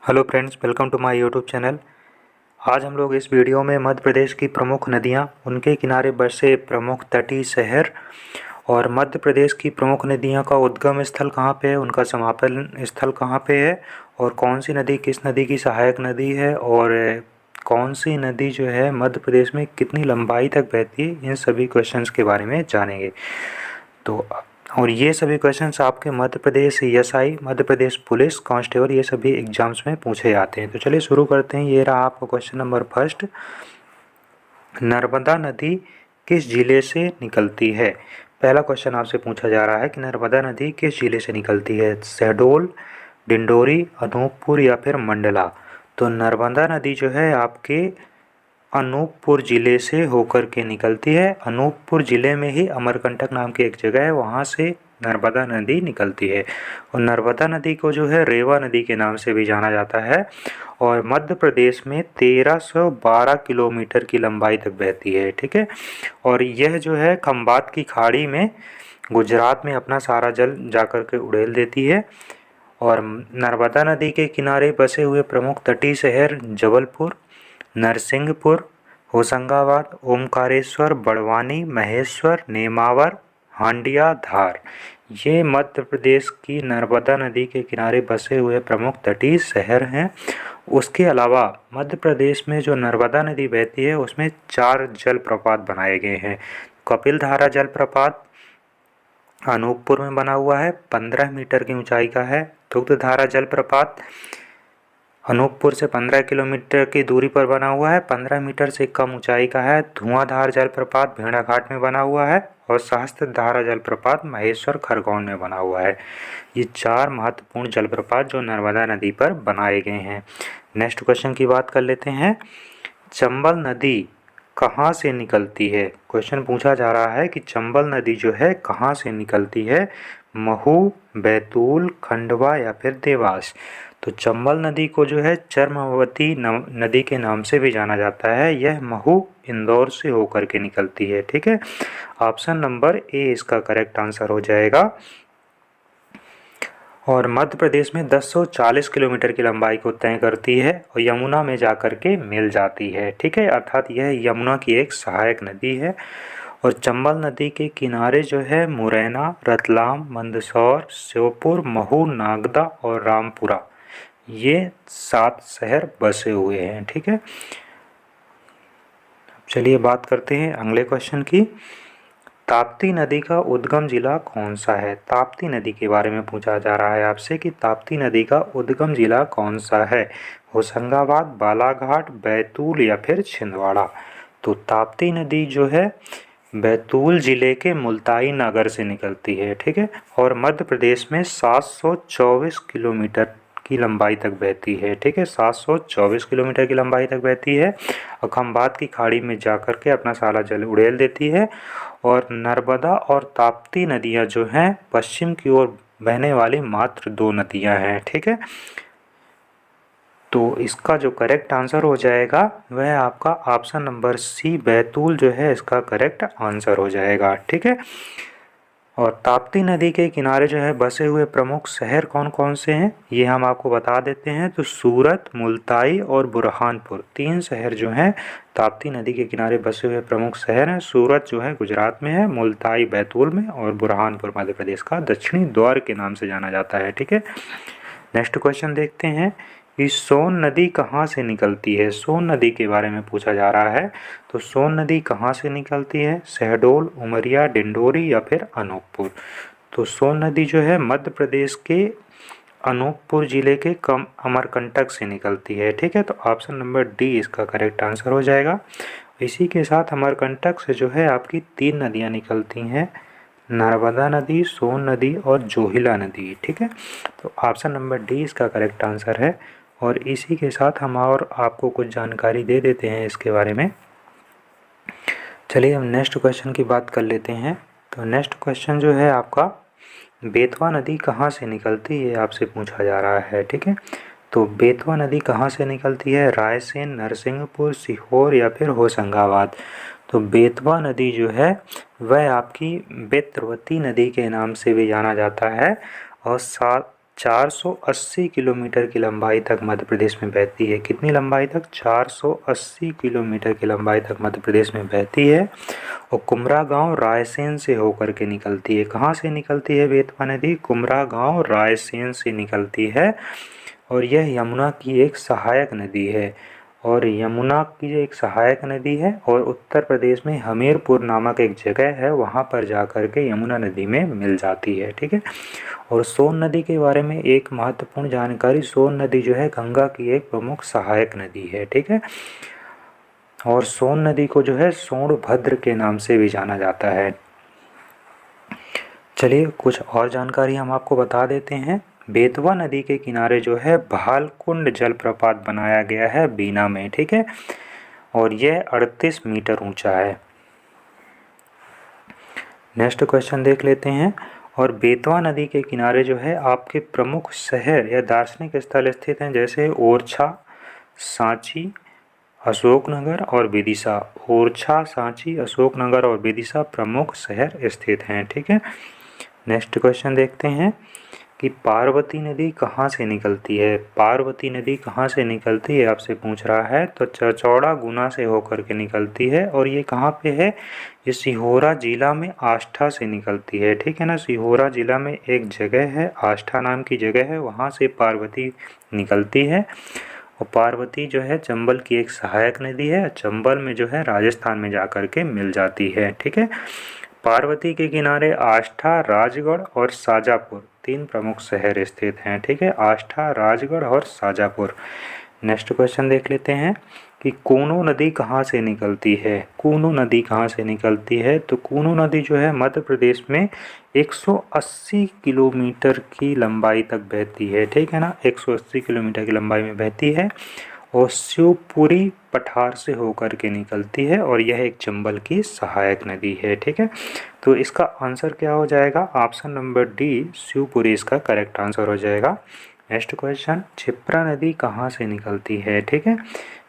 Hello friends, welcome to my YouTube channel. आज हम लोग इस वीडियो में मध्य प्रदेश की प्रमुख नदियां, उनके किनारे बसे प्रमुख तटीय शहर और मध्य प्रदेश की प्रमुख नदियों का उद्गम स्थल कहाँ पे है, उनका समापन स्थल कहाँ पे है और कौन सी नदी किस नदी की सहायक नदी है और कौन सी नदी जो है मध्य प्रदेश में कितनी लंबाई तक बहती है, इन सभी क्वेश्चंस के बारे में जानेंगे। तो और ये सभी क्वेश्चंस आपके Madhya Pradesh ASI, Madhya Pradesh police constable, ये सभी एग्जाम्स में पूछे जाते हैं। तो चलिए शुरू करते हैं। ये रहा आपका क्वेश्चन नंबर फर्स्ट। नर्मदा नदी किस जिले से निकलती है? पहला क्वेश्चन आपसे पूछा जा रहा है कि नर्मदा नदी किस जिले से निकलती है, शहडोल, डिंडोरी, अनूपपुर या फिर मंडला। तो नर्मदा नदी जो है आपके अनूपपुर ज़िले से होकर के निकलती है। अनूपपुर ज़िले में ही अमरकंटक नाम की एक जगह है, वहाँ से नर्मदा नदी निकलती है। और नर्मदा नदी को जो है रेवा नदी के नाम से भी जाना जाता है और मध्य प्रदेश में 1312 किलोमीटर की लंबाई तक बहती है। ठीक है, और यह जो है खंबात की खाड़ी में गुजरात में अपना सारा जल जाकर के उड़ेल देती है। और नर्मदा नदी के किनारे बसे हुए प्रमुख तटीय शहर जबलपुर, नरसिंहपुर, होशंगाबाद, ओमकारेश्वर, बड़वानी, महेश्वर, नेमावर, हांडिया, धार, ये मध्य प्रदेश की नर्मदा नदी के किनारे बसे हुए प्रमुख तटीय शहर हैं। उसके अलावा मध्य प्रदेश में जो नर्मदा नदी बहती है उसमें 4 जलप्रपात बनाए गए हैं। कपिलधारा जलप्रपात अनूपपुर में बना हुआ है, 15 मीटर की ऊंचाई का है। दुग्धधारा जलप्रपात अनूपपुर से 15 किलोमीटर की दूरी पर बना हुआ है, 15 मीटर से कम ऊंचाई का है। धुआंधार जलप्रपात भेड़ाघाट में बना हुआ है और सहस्त्रधारा जलप्रपात महेश्वर खरगोन में बना हुआ है। ये 4 महत्वपूर्ण जलप्रपात जो नर्मदा नदी पर बनाए गए हैं। नेक्स्ट क्वेश्चन की बात कर लेते हैं। चंबल नदी कहाँ से निकलती है? क्वेश्चन पूछा जा रहा है कि चंबल नदी जो है कहाँ से निकलती है, महू, बैतूल, खंडवा या फिर देवास। तो चंबल नदी को जो है चर्मवती नदी के नाम से भी जाना जाता है। यह महू इंदौर से होकर के निकलती है। ठीक है, ऑप्शन नंबर ए इसका करेक्ट आंसर हो जाएगा। और मध्य प्रदेश में 1040 किलोमीटर की लंबाई को तय करती है और यमुना में जाकर के मिल जाती है। ठीक है, अर्थात यह यमुना की एक सहायक नदी है। और चंबल नदी के किनारे जो है मुरैना, रतलाम, मंदसौर, श्योपुर, महू, नागदा और रामपुरा, ये 7 शहर बसे हुए हैं। ठीक है, चलिए बात करते हैं अगले क्वेश्चन की। ताप्ती नदी का उद्गम जिला कौन सा है? ताप्ती नदी के बारे में पूछा जा रहा है आपसे कि ताप्ती नदी का उद्गम जिला कौन सा है, होशंगाबाद, बालाघाट, बैतूल या फिर छिंदवाड़ा। तो ताप्ती नदी जो है बैतूल जिले के मुल्ताई नगर से निकलती है। ठीक है, और मध्य प्रदेश में 724 किलोमीटर की लंबाई तक बहती है। ठीक है, 724 किलोमीटर की लंबाई तक बहती है और खंबात की खाड़ी में जाकर के अपना सारा जल उड़ेल देती है। और नर्मदा और ताप्ती नदियाँ जो हैं पश्चिम की ओर बहने वाली मात्र 2 नदियाँ हैं। ठीक है, तो इसका जो करेक्ट आंसर हो जाएगा वह आपका ऑप्शन नंबर सी बैतूल जो है इसका करेक्ट आंसर हो जाएगा। ठीक है, और ताप्ती नदी के किनारे जो है बसे हुए प्रमुख शहर कौन कौन से हैं ये हम आपको बता देते हैं। तो सूरत, मुल्ताई और बुरहानपुर, 3 शहर जो हैं ताप्ती नदी के किनारे बसे हुए प्रमुख शहर हैं। सूरत जो है गुजरात में है, मुल्ताई बैतूल में और बुरहानपुर मध्य प्रदेश का दक्षिणी द्वार के नाम से जाना जाता है। ठीक है, नेक्स्ट क्वेश्चन देखते हैं कि सोन नदी कहाँ से निकलती है? सोन नदी के बारे में पूछा जा रहा है। तो सोन नदी कहाँ से निकलती है, शहडोल, उमरिया, डिंडोरी या फिर अनूपपुर। तो सोन नदी जो है मध्य प्रदेश के अनूपपुर जिले के अमरकंटक से निकलती है। ठीक है, तो ऑप्शन नंबर डी इसका करेक्ट आंसर हो जाएगा। इसी के साथ अमरकंटक से जो है आपकी 3 नदियाँ निकलती हैं, नर्मदा नदी, सोन नदी और जोहिला नदी। ठीक है, तो ऑप्शन नंबर डी इसका करेक्ट आंसर है। और इसी के साथ हम और आपको कुछ जानकारी दे देते हैं इसके बारे में। चलिए हम नेक्स्ट क्वेश्चन की बात कर लेते हैं। तो नेक्स्ट क्वेश्चन जो है आपका, बेतवा नदी कहाँ से निकलती है आपसे पूछा जा रहा है। ठीक है, तो बेतवा नदी कहाँ से निकलती है, रायसेन, नरसिंहपुर, सीहोर या फिर होशंगाबाद। तो बेतवा नदी जो है वह आपकी बेतवती नदी के नाम से भी जाना जाता है और साथ 480 किलोमीटर की लंबाई तक मध्य प्रदेश में बहती है। कितनी लंबाई तक? 480 किलोमीटर की लंबाई तक मध्य प्रदेश में बहती है। और कुमरा गांव रायसेन से होकर के निकलती है। कहाँ से निकलती है बेतवा नदी? कुमरा गांव रायसेन से निकलती है। और यह यमुना की एक सहायक नदी है। और यमुना की एक सहायक नदी है और उत्तर प्रदेश में हमीरपुर नामक एक जगह है, वहाँ पर जाकर के यमुना नदी में मिल जाती है। ठीक है। और सोन नदी के बारे में एक महत्वपूर्ण जानकारी, सोन नदी जो है गंगा की एक प्रमुख सहायक नदी है। ठीक है। और सोन नदी को जो है सोनभद्र के नाम से भी जाना जाता है। चलिए कुछ और जानकारी हम आपको बता देते हैं। बेतवा नदी के किनारे जो है भालकुंड जलप्रपात बनाया गया है बीना में। ठीक है। और यह 38 मीटर ऊंचा है। नेक्स्ट क्वेश्चन देख लेते हैं। और बेतवा नदी के किनारे जो है आपके प्रमुख शहर या दार्शनिक स्थल स्थित हैं, जैसे ओरछा, सांची, अशोकनगर और विदिशा। ओरछा, सांची, अशोकनगर और विदिशा प्रमुख शहर स्थित हैं। ठीक है। नेक्स्ट क्वेश्चन देखते हैं कि पार्वती नदी कहाँ से निकलती है। पार्वती नदी कहाँ से निकलती है आपसे पूछ रहा है। तो चचौड़ा गुना से होकर के निकलती है। और ये कहाँ पे है? ये सिहोरा जिला में आष्ठा से निकलती है। ठीक है ना। सिहोरा जिला में एक जगह है, आष्ठा नाम की जगह है, वहाँ से पार्वती निकलती है। और पार्वती जो है चंबल की एक सहायक नदी है। चंबल में जो है राजस्थान में जाकर के मिल जाती है। ठीक है। पार्वती के किनारे आष्ठा, राजगढ़ और शाजापुर 3 प्रमुख शहर स्थित हैं। ठीक है। आष्ठा, राजगढ़ और शाजापुर। नेक्स्ट क्वेश्चन देख लेते हैं कि कूनो नदी कहाँ से निकलती है। कूनो नदी कहाँ से निकलती है? तो कूनो नदी जो है मध्य प्रदेश में 180 किलोमीटर की लंबाई तक बहती है। ठीक है ना। 180 किलोमीटर की लंबाई में बहती है और शिवपुरी पठार से होकर के निकलती है। और यह एक चंबल की सहायक नदी है। ठीक है। तो इसका आंसर क्या हो जाएगा? ऑप्शन नंबर डी, शिवपुरी इसका करेक्ट आंसर हो जाएगा। नेक्स्ट क्वेश्चन, क्षिप्रा नदी कहाँ से निकलती है। ठीक है।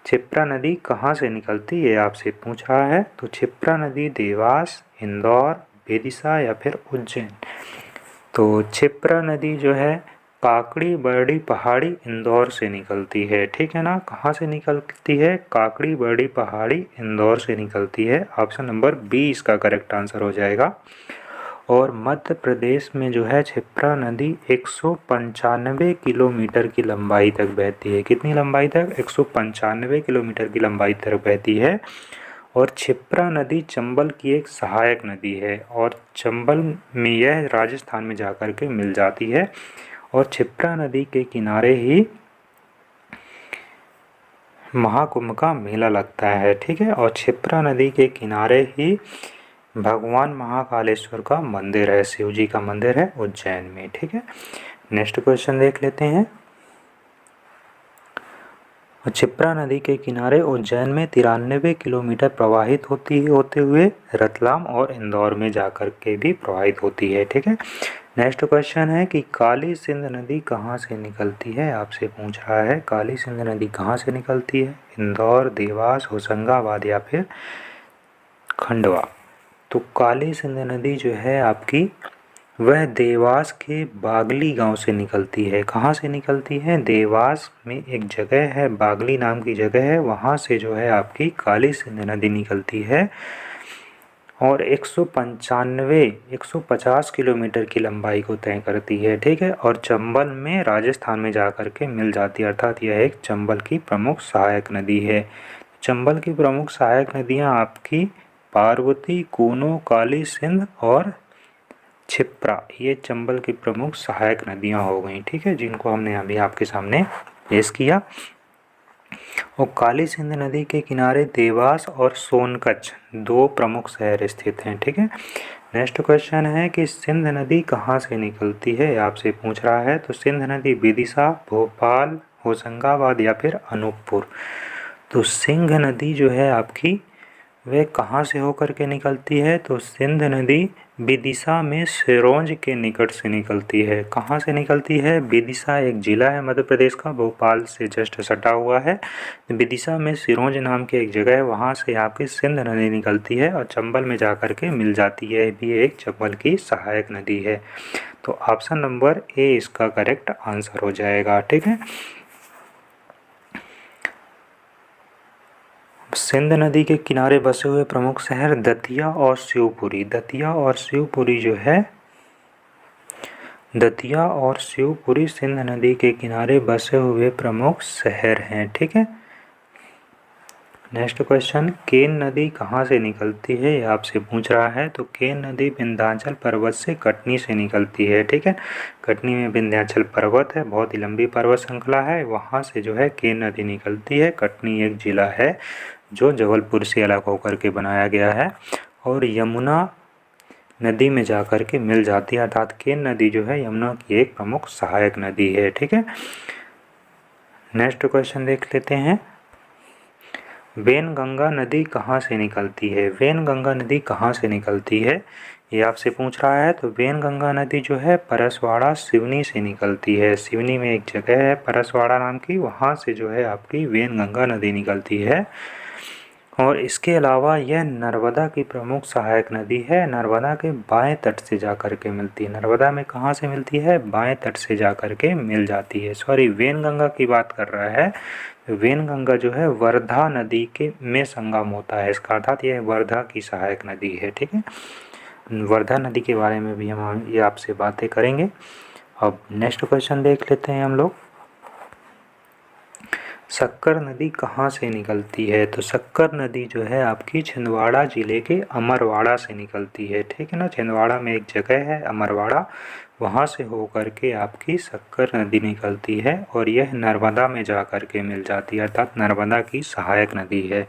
क्षिप्रा नदी कहाँ से निकलती है आपसे पूछ रहा है। तो क्षिप्रा नदी देवास, इंदौर, विदिशा या फिर उज्जैन। तो क्षिप्रा नदी जो है काकड़ी बरडी पहाड़ी इंदौर से निकलती है। ठीक है ना। कहाँ से निकलती है? काकड़ी बरडी पहाड़ी इंदौर से निकलती है। ऑप्शन नंबर बी इसका करेक्ट आंसर हो जाएगा। और मध्य प्रदेश में जो है क्षिप्रा नदी 195 किलोमीटर की लंबाई तक बहती है। कितनी लंबाई तक? 195 किलोमीटर की लंबाई तक बहती है। और क्षिप्रा नदी चंबल की एक सहायक नदी है और चंबल में यह राजस्थान में जाकर के मिल जाती है। और क्षिप्रा नदी के किनारे ही महाकुंभ का मेला लगता है। ठीक है। और क्षिप्रा नदी के किनारे ही भगवान महाकालेश्वर का मंदिर है, शिव जी का मंदिर है उज्जैन में। ठीक है। नेक्स्ट क्वेश्चन देख लेते हैं। क्षिप्रा नदी के किनारे उज्जैन में 93 किलोमीटर प्रवाहित होते हुए रतलाम और इंदौर में जाकर के भी प्रवाहित होती है। ठीक है। नेक्स्ट क्वेश्चन है कि काली सिंध नदी कहाँ से निकलती है आपसे पूछ रहा है। काली सिंध नदी कहाँ से निकलती है? इंदौर, देवास, होशंगाबाद या फिर खंडवा। तो काली सिंध नदी जो है आपकी वह देवास के बागली गांव से निकलती है। कहाँ से निकलती है? देवास में एक जगह है, बागली नाम की जगह है, वहाँ से जो है आपकी काली सिंध नदी निकलती है। और 150 किलोमीटर की लंबाई को तय करती है। ठीक है। और चंबल में राजस्थान में जाकर के मिल जाती है, अर्थात यह एक चंबल की प्रमुख सहायक नदी है। चंबल की प्रमुख सहायक नदियाँ आपकी पार्वती, कूनो, काली सिंध और क्षिप्रा, ये चंबल की प्रमुख सहायक नदियाँ हो गई। ठीक है। जिनको हमने अभी आपके सामने पेश किया। और काली सिंध नदी के किनारे देवास और सोनकच्छ 2 प्रमुख शहर स्थित हैं। ठीक है। नेक्स्ट क्वेश्चन है कि सिंध नदी कहाँ से निकलती है आपसे पूछ रहा है। तो सिंध नदी विदिशा, भोपाल, होशंगाबाद या फिर अनूपपुर। तो सिंध नदी जो है आपकी वह कहाँ से होकर के निकलती है। तो सिंध नदी विदिशा में सिरोंज के निकट से निकलती है। कहाँ से निकलती है? विदिशा एक ज़िला है मध्य प्रदेश का, भोपाल से जस्ट सटा हुआ है। विदिशा में सिरोंज नाम की एक जगह है, वहाँ से आपकी सिंध नदी निकलती है और चंबल में जा कर के मिल जाती है। ये भी एक चंबल की सहायक नदी है। तो ऑप्शन नंबर ए इसका करेक्ट आंसर हो जाएगा। ठीक है। सिंध नदी के किनारे बसे हुए प्रमुख शहर दतिया और शिवपुरी। दतिया और शिवपुरी जो है, दतिया और शिवपुरी सिंध नदी के किनारे बसे हुए प्रमुख शहर हैं। ठीक है। नेक्स्ट क्वेश्चन, केन नदी कहाँ से निकलती है? ये आपसे पूछ रहा है। तो केन नदी विंध्याचल पर्वत से कटनी से निकलती है। ठीक है। कटनी में विंध्याचल पर्वत है, बहुत ही लंबी पर्वत श्रृंखला है, वहाँ से जो है केन नदी निकलती है। कटनी एक जिला है जो जबलपुर से अलग होकर के बनाया गया है और यमुना नदी में जाकर के मिल जाती है, अर्थात केन नदी जो है यमुना की एक प्रमुख सहायक नदी है। ठीक है। नेक्स्ट क्वेश्चन देख लेते हैं, वेनगंगा नदी कहाँ से निकलती है? वेनगंगा नदी कहाँ से निकलती है, ये आपसे पूछ रहा है। तो वेनगंगा नदी जो है परसवाड़ा सिवनी से निकलती है। सिवनी में एक जगह है परसवाड़ा नाम की, वहाँ से जो है आपकी वेनगंगा नदी निकलती है। और इसके अलावा यह नर्मदा की प्रमुख सहायक नदी है। नर्मदा के बाएं तट से जाकर के मिलती है। नर्मदा में कहाँ से मिलती है? बाएं तट से जाकर के मिल जाती है। सॉरी, वेनगंगा की बात कर रहा है। वेनगंगा जो है वर्धा नदी के में संगम होता है इसका, अर्थात यह वर्धा की सहायक नदी है। ठीक है। वर्धा नदी के बारे में भी हम ये आपसे बातें करेंगे। अब नेक्स्ट क्वेश्चन देख लेते हैं हम लोग, शक्कर नदी कहाँ से निकलती है? तो शक्कर नदी जो है आपकी छिंदवाड़ा जिले के अमरवाड़ा से निकलती है। ठीक है ना। छिंदवाड़ा में एक जगह है अमरवाड़ा, वहाँ से होकर के आपकी शक्कर नदी निकलती है और यह नर्मदा में जा कर के मिल जाती है, अर्थात नर्मदा की सहायक नदी है।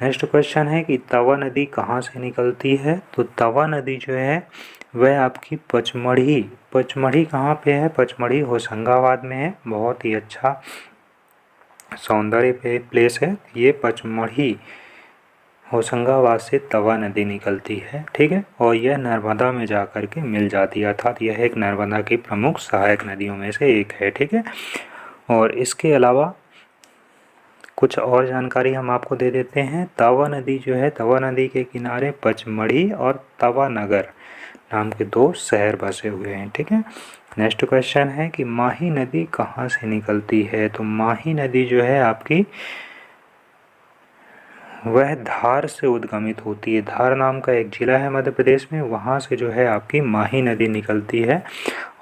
नेक्स्ट क्वेश्चन है कि तवा नदी कहाँ से निकलती है? तो तवा नदी जो है वह आपकी पचमढ़ी, पचमढ़ी कहाँ पे है? पचमढ़ी होशंगाबाद में है, बहुत ही अच्छा सौंदर्य प्लेस है ये पचमढ़ी। होशंगाबाद से तवा नदी निकलती है। ठीक है। और यह नर्मदा में जाकर के मिल जाती है, अर्थात यह एक नर्मदा की प्रमुख सहायक नदियों में से एक है। ठीक है। और इसके अलावा कुछ और जानकारी हम आपको दे देते हैं। तवा नदी जो है, तवा नदी के किनारे पचमढ़ी और तवा नगर नाम के दो शहर बसे हुए हैं। ठीक है। नेक्स्ट क्वेश्चन है कि माही नदी कहाँ से निकलती है? तो माही नदी जो है आपकी वह धार से उद्गमित होती है। धार नाम का एक जिला है मध्य प्रदेश में, वहाँ से जो है आपकी माही नदी निकलती है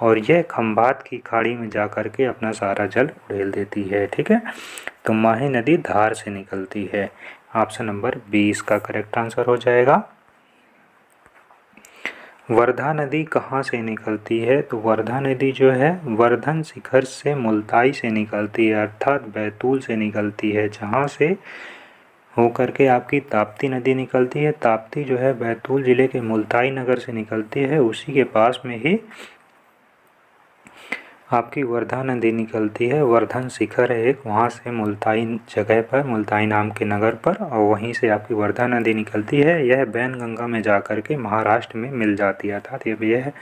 और यह खंभात की खाड़ी में जाकर के अपना सारा जल उड़ेल देती है। ठीक है। तो माही नदी धार से निकलती है। ऑप्शन नंबर 20 का करेक्ट आंसर हो जाएगा। वर्धा नदी कहाँ से निकलती है? तो वर्धा नदी जो है वर्धन शिखर से मुल्ताई से निकलती है, अर्थात बैतूल से निकलती है, जहाँ से होकर के आपकी ताप्ती नदी निकलती है। ताप्ती जो है बैतूल जिले के मुल्ताई नगर से निकलती है, उसी के पास में ही आपकी वर्धा नदी निकलती है। वर्धन शिखर है एक, वहाँ से मुल्ताई जगह पर, मुल्ताई नाम के नगर पर, और वहीं से आपकी वर्धा नदी निकलती है। यह वैनगंगा में जाकर के महाराष्ट्र में मिल जाती है, अर्थात यह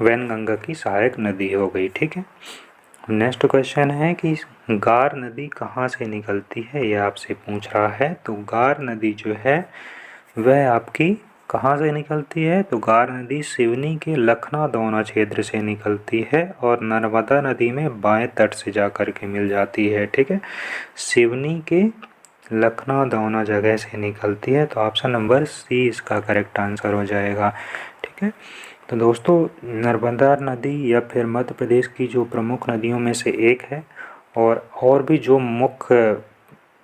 वैनगंगा की सहायक नदी हो गई। ठीक है। नेक्स्ट क्वेश्चन है कि गार नदी कहाँ से निकलती है, यह आपसे पूछ रहा है। तो गार नदी जो है वह आपकी कहाँ से निकलती है? तो गार नदी सिवनी के लखना दौना क्षेत्र से निकलती है और नर्मदा नदी में बाएं तट से जाकर के मिल जाती है। ठीक है। सिवनी के लखना दौना जगह से निकलती है। तो ऑप्शन नंबर सी इसका करेक्ट आंसर हो जाएगा। ठीक है। तो दोस्तों, नर्मदा नदी या फिर मध्य प्रदेश की जो प्रमुख नदियों में से एक है, और भी जो मुख्य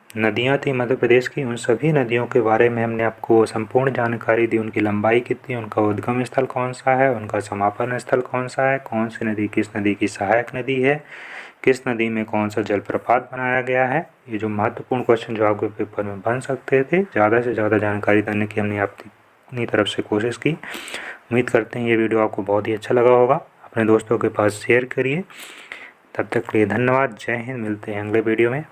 नदियाँ थी मध्य प्रदेश की, उन सभी नदियों के बारे में हमने आपको संपूर्ण जानकारी दी। उनकी लंबाई कितनी, उनका उद्गम स्थल कौन सा है, उनका समापन स्थल कौन सा है, कौन सी नदी किस नदी की सहायक नदी है, किस नदी में कौन सा जलप्रपात बनाया गया है। ये जो महत्वपूर्ण क्वेश्चन जो आपके पेपर में बन सकते थे, ज़्यादा से ज़्यादा जानकारी देने की हमने अपनी तरफ से कोशिश की। उम्मीद करते हैं ये वीडियो आपको बहुत ही अच्छा लगा होगा। अपने दोस्तों के पास शेयर करिए। तब तक के लिए धन्यवाद। जय हिंद। मिलते हैं अगले वीडियो में।